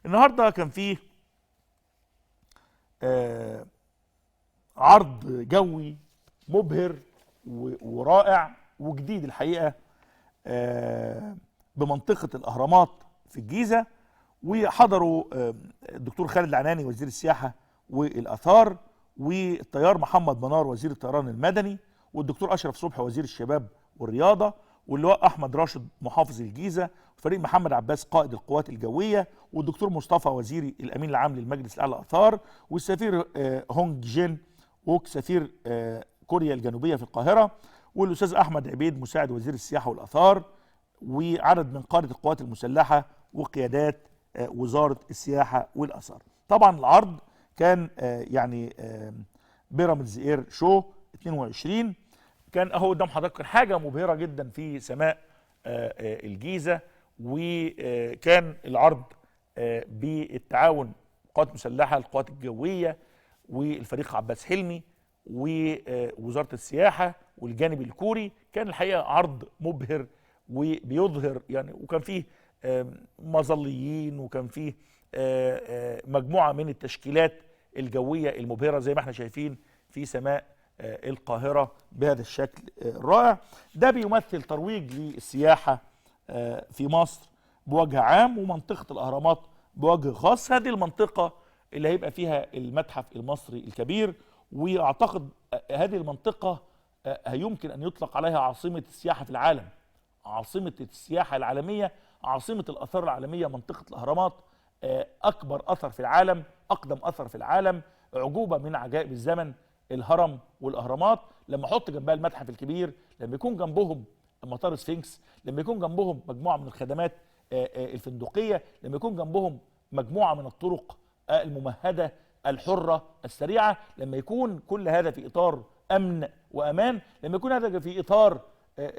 النهارده كان فيه عرض جوي مبهر ورائع وجديد الحقيقه بمنطقه الاهرامات في الجيزه، وحضروا الدكتور خالد العناني وزير السياحه والاثار، والطيار محمد منار وزير الطيران المدني، والدكتور اشرف صبحي وزير الشباب والرياضه، واللواء احمد راشد محافظ الجيزه، وفريق محمد عباس قائد القوات الجويه، والدكتور مصطفى وزير الامين العام للمجلس الاعلى للاثار، والسفير هونج جين ووك سفير كوريا الجنوبيه في القاهره، والاستاذ احمد عبيد مساعد وزير السياحه والاثار، وعدد من قاده القوات المسلحه وقيادات وزاره السياحه والاثار. طبعا العرض كان يعني بيراميدز اير شو 22 كان اهو قدام حضرتك، كان حاجه مبهره جدا في سماء الجيزه، وكان العرض بالتعاون القوات المسلحه القوات الجويه والفريق عباس حلمي ووزاره السياحه والجانب الكوري. كان الحقيقه عرض مبهر وبيظهر يعني، وكان فيه مظليين، وكان فيه مجموعه من التشكيلات الجويه المبهره زي ما احنا شايفين في سماء القاهره بهذا الشكل الرائع. ده بيمثل ترويج للسياحه في مصر بوجه عام، ومنطقه الاهرامات بوجه خاص. هذه المنطقه اللي هيبقى فيها المتحف المصري الكبير، واعتقد هذه المنطقه يمكن ان يطلق عليها عاصمه السياحه في العالم، عاصمه السياحه العالميه، عاصمه الاثار العالميه. منطقه الاهرامات اكبر اثر في العالم، اقدم اثر في العالم، عجوبه من عجائب الزمن. الهرم والاهرامات لما احط جنبها المتحف الكبير، لما يكون جنبهم مطار سفنكس، لما يكون جنبهم مجموعه من الخدمات الفندقيه، لما يكون جنبهم مجموعه من الطرق الممهده الحره السريعه، لما يكون كل هذا في اطار امن وامان، لما يكون هذا في اطار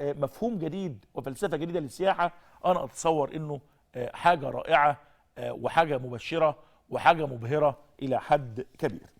مفهوم جديد وفلسفه جديده للسياحه، انا اتصور انه حاجه رائعه وحاجه مبشره وحاجه مبهره الى حد كبير.